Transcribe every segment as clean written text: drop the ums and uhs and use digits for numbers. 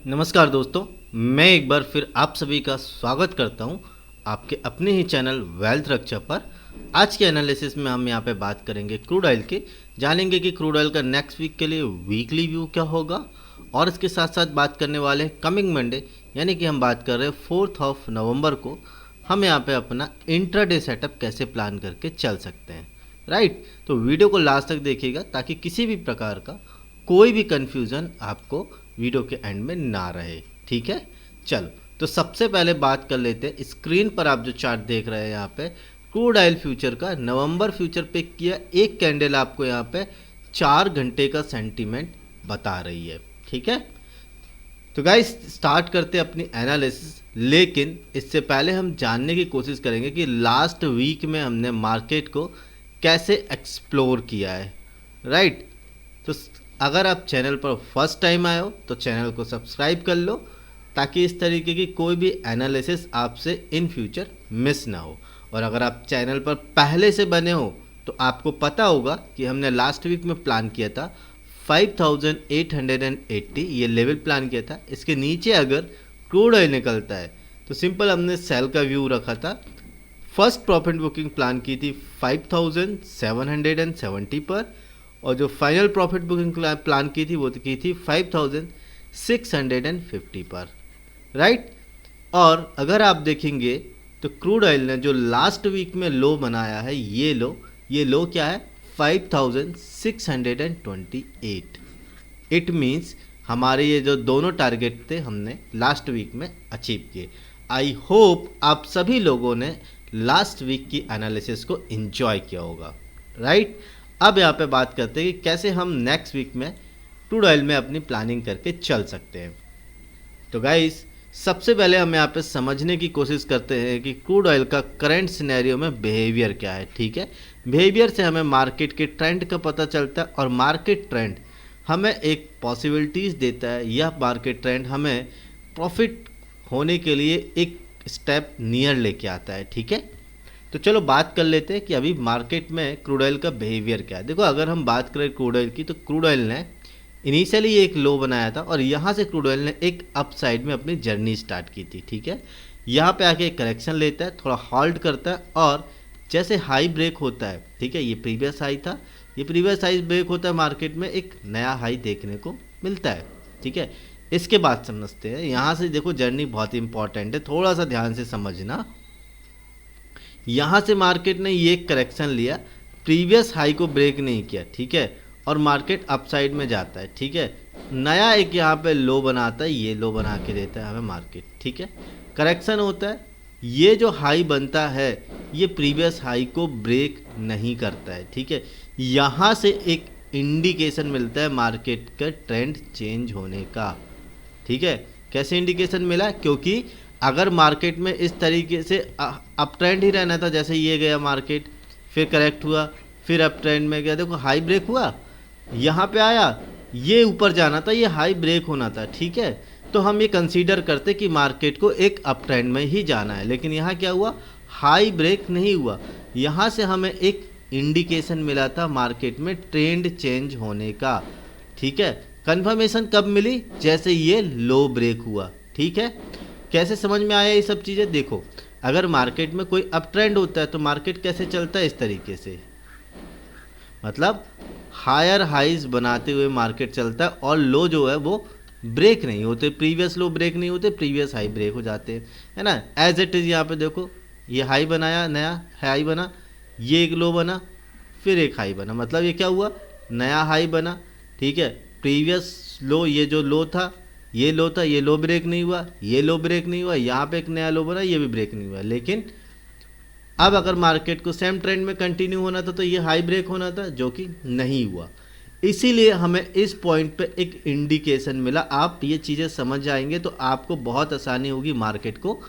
नमस्कार दोस्तों, मैं एक बार फिर आप सभी का स्वागत करता हूं आपके अपने ही चैनल वेल्थ रक्षा पर। आज के एनालिसिस में हम यहां पे बात करेंगे क्रूड ऑयल की, जानेंगे कि क्रूड ऑयल का नेक्स्ट वीक के लिए वीकली व्यू क्या होगा, और इसके साथ साथ बात करने वाले हैं कमिंग मंडे, यानी कि हम बात कर रहे हैं 4 नवंबर को हम यहाँ पे अपना इंट्राडे सेटअप कैसे प्लान करके चल सकते हैं। राइट, तो वीडियो को लास्ट तक देखिएगा ताकि किसी भी प्रकार का कोई भी कंफ्यूजन आपको वीडियो के एंड में ना रहे। ठीक है, चलो तो सबसे पहले बात कर लेते हैं। स्क्रीन पर आप जो चार्ट देख रहे हैं यहाँ पे क्रूड ऑयल फ्यूचर का नवंबर फ्यूचर पिक किया, एक कैंडल आपको यहाँ पे 4 घंटे का सेंटीमेंट बता रही है। ठीक है, तो गाइस स्टार्ट करते हैं अपनी एनालिसिस, लेकिन इससे पहले हम जानने की कोशिश करेंगे कि लास्ट वीक में हमने मार्केट को कैसे एक्सप्लोर किया है। राइट, तो अगर आप चैनल पर फर्स्ट टाइम आए हो तो चैनल को सब्सक्राइब कर लो ताकि इस तरीके की कोई भी एनालिसिस आपसे इन फ्यूचर मिस ना हो। और अगर आप चैनल पर पहले से बने हो तो आपको पता होगा कि हमने लास्ट वीक में प्लान किया था 5880 ये लेवल प्लान किया था। इसके नीचे अगर क्रूड ऑयल निकलता है तो सिंपल हमने सेल का व्यू रखा था। फर्स्ट प्रॉफिट बुकिंग प्लान की थी 5770 पर, और जो फाइनल प्रॉफिट बुकिंग प्लान की थी वो की थी 5650 पर। राइट, और अगर आप देखेंगे तो क्रूड ऑयल ने जो लास्ट वीक में लो बनाया है, ये लो क्या है 5628। इट मीन्स हमारे ये जो दोनों टारगेट थे हमने लास्ट वीक में अचीव किए। आई होप आप सभी लोगों ने लास्ट वीक की एनालिसिस को एंजॉय किया होगा। राइट, अब यहाँ पे बात करते हैं कि कैसे हम नेक्स्ट वीक में क्रूड ऑयल में अपनी प्लानिंग करके चल सकते हैं। तो गाइस सबसे पहले हम यहाँ पे समझने की कोशिश करते हैं कि क्रूड ऑयल का करंट सिनेरियो में बिहेवियर क्या है। ठीक है, बिहेवियर से हमें मार्केट के ट्रेंड का पता चलता है, और मार्केट ट्रेंड हमें एक पॉसिबिलिटीज़ देता है। यह मार्केट ट्रेंड हमें प्रॉफिट होने के लिए एक स्टेप नियर लेके आता है। ठीक है, तो चलो बात कर लेते हैं कि अभी मार्केट में क्रूड ऑयल का बिहेवियर क्या है। देखो, अगर हम बात करें क्रूड ऑयल की तो क्रूड ऑयल ने इनिशियली एक लो बनाया था और यहाँ से क्रूड ऑयल ने एक अप साइड में अपनी जर्नी स्टार्ट की थी। ठीक है, यहाँ पे आके एक करेक्शन लेता है, थोड़ा हॉल्ट करता है, और जैसे हाई ब्रेक होता है, ठीक है, ये प्रीवियस हाई था, ये प्रीवियस हाई ब्रेक होता है, मार्केट में एक नया हाई देखने को मिलता है। ठीक है, इसके बाद समझते हैं। यहाँ से देखो जर्नी बहुत इंपॉर्टेंट है, थोड़ा सा ध्यान से समझना। यहाँ से मार्केट ने ये करेक्शन लिया, प्रीवियस हाई को ब्रेक नहीं किया। ठीक है, और मार्केट अपसाइड में जाता है। ठीक है, नया एक यहाँ पे लो बनाता है, ये लो बना के देता है हमें मार्केट। ठीक है, करेक्शन होता है, ये जो हाई बनता है ये प्रीवियस हाई को ब्रेक नहीं करता है। ठीक है, यहाँ से एक इंडिकेशन मिलता है मार्केट का ट्रेंड चेंज होने का। ठीक है, कैसे इंडिकेशन मिला? क्योंकि अगर मार्केट में इस तरीके से अप ट्रेंड ही रहना था, जैसे ये गया मार्केट, फिर करेक्ट हुआ, फिर अप ट्रेंड में गया, देखो हाई ब्रेक हुआ, यहाँ पे आया, ये ऊपर जाना था, ये हाई ब्रेक होना था। ठीक है, तो हम ये कंसीडर करते कि मार्केट को एक अप ट्रेंड में ही जाना है, लेकिन यहाँ क्या हुआ, हाई ब्रेक नहीं हुआ। यहाँ से हमें एक इंडिकेशन मिला था मार्केट में ट्रेंड चेंज होने का। ठीक है, कंफर्मेशन कब मिली? जैसे ये लो ब्रेक हुआ। ठीक है, कैसे समझ में आया ये सब चीज़ें? देखो, अगर मार्केट में कोई अप ट्रेंड होता है तो मार्केट कैसे चलता है? इस तरीके से, मतलब हायर हाइज बनाते हुए मार्केट चलता है, और लो जो है वो ब्रेक नहीं होते, प्रीवियस लो ब्रेक नहीं होते, प्रीवियस हाई ब्रेक हो जाते हैं, है ना। एज इट इज़ यहाँ पे देखो, ये हाई बनाया, नया हाई बना, ये एक लो बना, फिर एक हाई बना, मतलब ये क्या हुआ, नया हाई बना। ठीक है, प्रीवियस लो, ये जो लो था ये लो था, ये लो ब्रेक नहीं हुआ, ये लो ब्रेक नहीं हुआ, यहाँ पे एक नया लो बना, ये भी ब्रेक नहीं हुआ। लेकिन अब अगर मार्केट को सेम ट्रेंड में कंटिन्यू होना था तो ये हाई ब्रेक होना था, जो कि नहीं हुआ। इसीलिए हमें इस पॉइंट पे एक इंडिकेशन मिला। आप ये चीज़ें समझ जाएंगे तो आपको बहुत आसानी होगी मार्केट को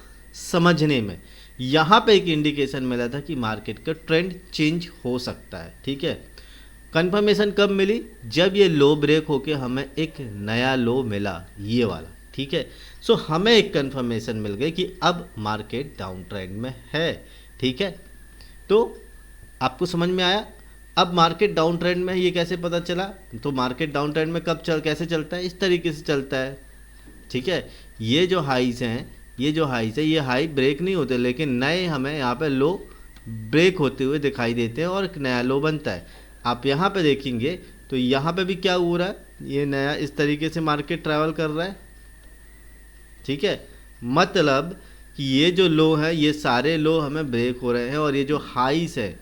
समझने में। यहाँ पे एक इंडिकेशन मिला था कि मार्केट का ट्रेंड चेंज हो सकता है। ठीक है, कंफर्मेशन कब मिली? जब ये लो ब्रेक होके हमें एक नया लो मिला, ये वाला। ठीक है, सो हमें एक कंफर्मेशन मिल गई कि अब मार्केट डाउन ट्रेंड में है। ठीक है, तो आपको समझ में आया। अब मार्केट डाउन ट्रेंड में है, ये कैसे पता चला? तो मार्केट डाउन ट्रेंड में कैसे चलता है? इस तरीके से चलता है। ठीक है। ये जो हाईज हैं, ये हाई ब्रेक नहीं होते, लेकिन नए हमें यहाँ पे लो ब्रेक होते हुए दिखाई देते हैं और एक नया लो बनता है। आप यहाँ पे देखेंगे तो यहाँ पे भी क्या हो रहा है, ये नया इस तरीके से मार्केट ट्रैवल कर रहा है, ठीक है। मतलब कि ये जो लो है, ये सारे लो हमें ब्रेक हो रहे हैं और ये जो हाईस है,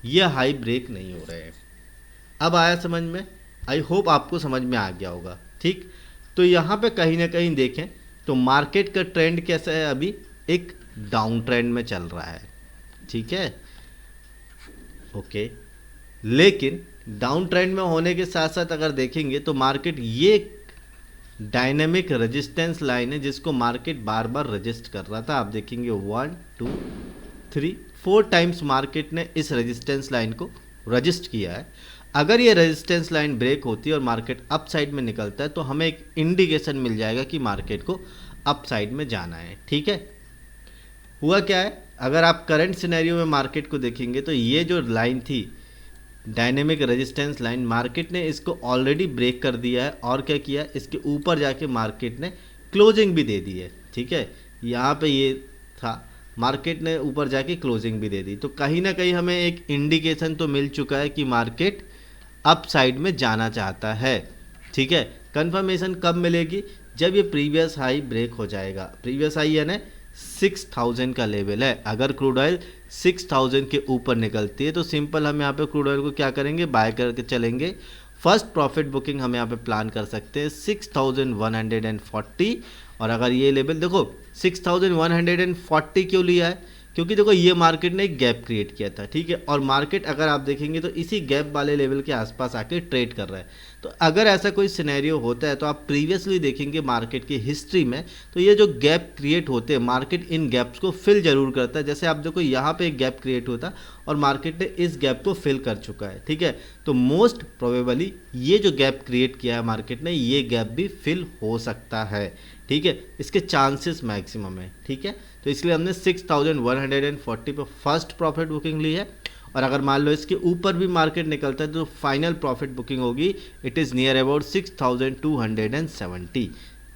ये हाई ब्रेक नहीं हो रहे हैं। अब आया समझ में? आई होप आपको समझ में आ गया होगा, ठीक। तो यहाँ पे कहीं ना कहीं देखें तो मार्केट का ट्रेंड कैसा है, अभी एक डाउन ट्रेंड में चल रहा है, ठीक है, ओके। लेकिन डाउन ट्रेंड में होने के साथ साथ अगर देखेंगे तो मार्केट ये डायनेमिक रेजिस्टेंस लाइन है जिसको मार्केट बार बार रजिस्ट कर रहा था। आप देखेंगे 1 2 3 4 टाइम्स मार्केट ने इस रेजिस्टेंस लाइन को रजिस्ट किया है। अगर ये रेजिस्टेंस लाइन ब्रेक होती है और मार्केट अप साइड में निकलता है तो हमें एक इंडिकेशन मिल जाएगा कि मार्केट को अप साइड में जाना है, ठीक है। हुआ क्या है, अगर आप करंट सिनेरियो में मार्केट को देखेंगे तो ये जो लाइन थी डायनेमिक रेजिस्टेंस लाइन, मार्केट ने इसको ऑलरेडी ब्रेक कर दिया है और क्या किया, इसके ऊपर जाके मार्केट ने क्लोजिंग भी दे दी है, ठीक है। यहाँ पे ये था, मार्केट ने ऊपर जाके क्लोजिंग भी दे दी, तो कहीं ना कहीं हमें एक इंडिकेशन तो मिल चुका है कि मार्केट अप साइड में जाना चाहता है, ठीक है। कंफर्मेशन कब मिलेगी, जब ये प्रीवियस हाई ब्रेक हो जाएगा। प्रीवियस हाई यानी 6000 का लेवल है। अगर क्रूड ऑयल 6000 के ऊपर निकलती है तो सिंपल हम यहाँ पे क्रूड ऑयल को क्या करेंगे, बाय करके चलेंगे। फर्स्ट प्रॉफिट बुकिंग हम यहाँ पे प्लान कर सकते हैं 6140। और अगर ये लेवल देखो 6140 क्यों लिया है, क्योंकि देखो ये मार्केट ने एक गैप क्रिएट किया था, ठीक है। और मार्केट अगर आप देखेंगे तो इसी गैप वाले लेवल के आसपास आके ट्रेड कर रहा है। तो अगर ऐसा कोई सिनेरियो होता है तो आप प्रीवियसली देखेंगे मार्केट की हिस्ट्री में, तो ये जो गैप क्रिएट होते हैं मार्केट इन गैप्स को फिल जरूर करता है। जैसे आप देखो यहाँ पे एक गैप क्रिएट होता और मार्केट ने इस गैप को फिल कर चुका है, ठीक है। तो मोस्ट प्रोबेबली ये जो गैप क्रिएट किया है मार्केट ने, ये गैप भी फिल हो सकता है, ठीक है। इसके चांसेस मैक्सिमम है, ठीक है। तो इसलिए हमने 6140 पर फर्स्ट प्रॉफिट बुकिंग ली है। और अगर मान लो इसके ऊपर भी मार्केट निकलता है तो फाइनल प्रॉफिट बुकिंग होगी, इट इज़ नियर अबाउट 6270,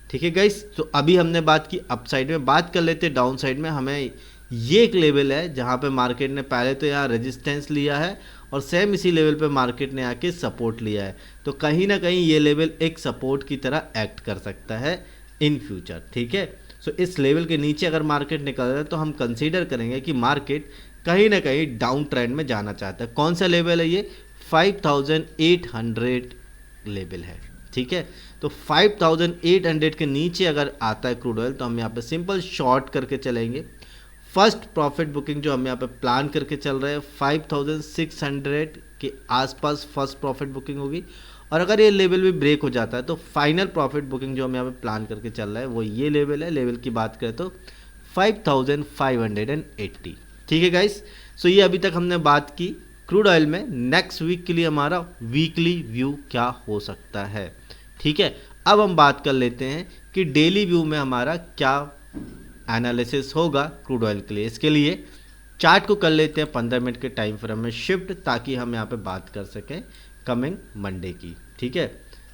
ठीक है गाइस। तो अभी हमने बात की अप साइड में, बात कर लेते हैं डाउन साइड में। हमें ये एक लेवल है जहाँ पे मार्केट ने पहले तो यहाँ रेजिस्टेंस लिया है और सेम इसी लेवल पे मार्केट ने आके सपोर्ट लिया है। तो कहीं ना कहीं ये लेवल एक सपोर्ट की तरह एक्ट कर सकता है इन फ्यूचर, ठीक है। सो इस लेवल के नीचे अगर मार्केट निकल रहा है तो हम कंसीडर करेंगे कि मार्केट कहीं ना कहीं डाउन ट्रेंड में जाना चाहता है। कौन सा लेवल है ये, 5800 लेवल है, ठीक है। तो 5800 के नीचे अगर आता है क्रूड ऑयल तो हम यहाँ पे सिंपल शॉर्ट करके चलेंगे। फर्स्ट प्रॉफिट बुकिंग जो हम यहाँ पे प्लान करके चल रहे हैं 5600 के आसपास फर्स्ट प्रॉफिट बुकिंग होगी। और अगर ये लेवल भी ब्रेक हो जाता है तो फाइनल प्रॉफिट बुकिंग जो हम यहाँ पे प्लान करके चल रहा है वो ये लेवल है। लेवल की बात करें तो 5580, ठीक है गाइस। सो ये अभी तक हमने बात की क्रूड ऑयल में। नेक्स्ट वीक के लिए हमारा वीकली व्यू क्या हो सकता है, ठीक है। अब हम बात कर लेते हैं कि डेली व्यू में हमारा क्या एनालिसिस होगा क्रूड ऑयल के लिए। इसके लिए चार्ट को कर लेते हैं 15 मिनट के टाइम फ्रेम में शिफ्ट, ताकि हम यहाँ पे बात कर सकें कमिंग मंडे की, ठीक है।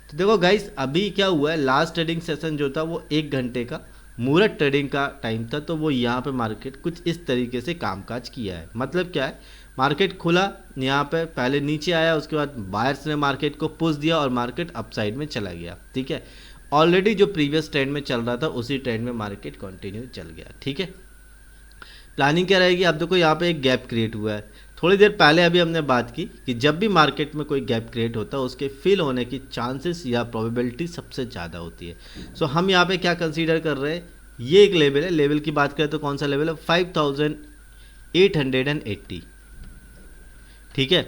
तो देखो गाइस, अभी क्या हुआ है, लास्ट ट्रेडिंग सेशन जो था वो 1 घंटे का मुहूर्त ट्रेडिंग का टाइम था, तो वो यहाँ पे मार्केट कुछ इस तरीके से कामकाज किया है। मतलब क्या है, मार्केट खुला यहाँ पे, पहले नीचे आया, उसके बाद बायर्स ने मार्केट को पुश दिया और मार्केट अपसाइड में चला गया, ठीक है। ऑलरेडी जो प्रीवियस ट्रेंड में चल रहा था उसी ट्रेंड में मार्केट कंटिन्यू चल गया, ठीक है। प्लानिंग क्या रहेगी, अब देखो यहाँ पे एक गैप क्रिएट हुआ है। थोड़ी देर पहले अभी हमने बात की कि जब भी मार्केट में कोई गैप क्रिएट होता है उसके फिल होने की चांसेस या प्रोबेबिलिटी सबसे ज़्यादा होती है। सो हम यहाँ पे क्या कंसीडर कर रहे हैं, ये एक लेवल है। लेवल की बात करें तो कौन सा लेवल है, 5880, ठीक है।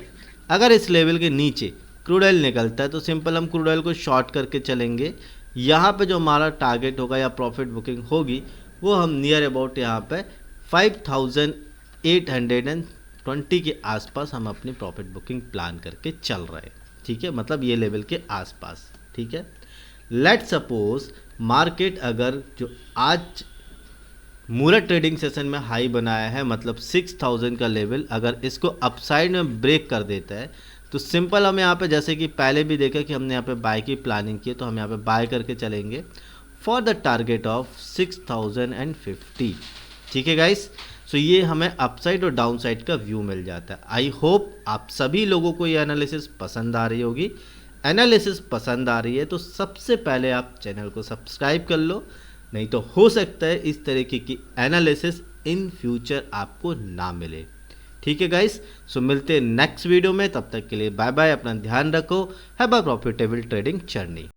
अगर इस लेवल के नीचे क्रूड ऑयल निकलता है तो सिंपल हम क्रूड ऑयल को शॉर्ट करके चलेंगे। यहाँ पे जो हमारा टारगेट होगा या प्रॉफिट बुकिंग होगी वो हम नियर अबाउट यहाँ पे 5820 के आसपास हम अपनी प्रॉफिट बुकिंग प्लान करके चल रहे हैं, ठीक है। मतलब ये लेवल के आसपास, ठीक है। लेट सपोज मार्केट अगर जो आज मुहूर्त ट्रेडिंग सेशन में हाई बनाया है, मतलब 6000 का लेवल, अगर इसको अपसाइड में ब्रेक कर देता है तो सिंपल हम यहाँ पे, जैसे कि पहले भी देखा कि हमने यहाँ पे बाय की प्लानिंग की, तो हम यहाँ पे बाय करके चलेंगे। For the target of 6050। ठीक है गाइस, सो ये हमें अपसाइड और डाउनसाइड का व्यू मिल जाता है। आई होप आप सभी लोगों को ये एनालिसिस पसंद आ रही होगी। एनालिसिस पसंद आ रही है तो सबसे पहले आप चैनल को सब्सक्राइब कर लो, नहीं तो हो सकता है इस तरीके की एनालिसिस इन फ्यूचर आपको ना मिले। ठीक है गाइस, सो मिलते हैं नेक्स्ट वीडियो में, तब तक के लिए बाय बाय, अपना ध्यान रखो, have a profitable trading journey.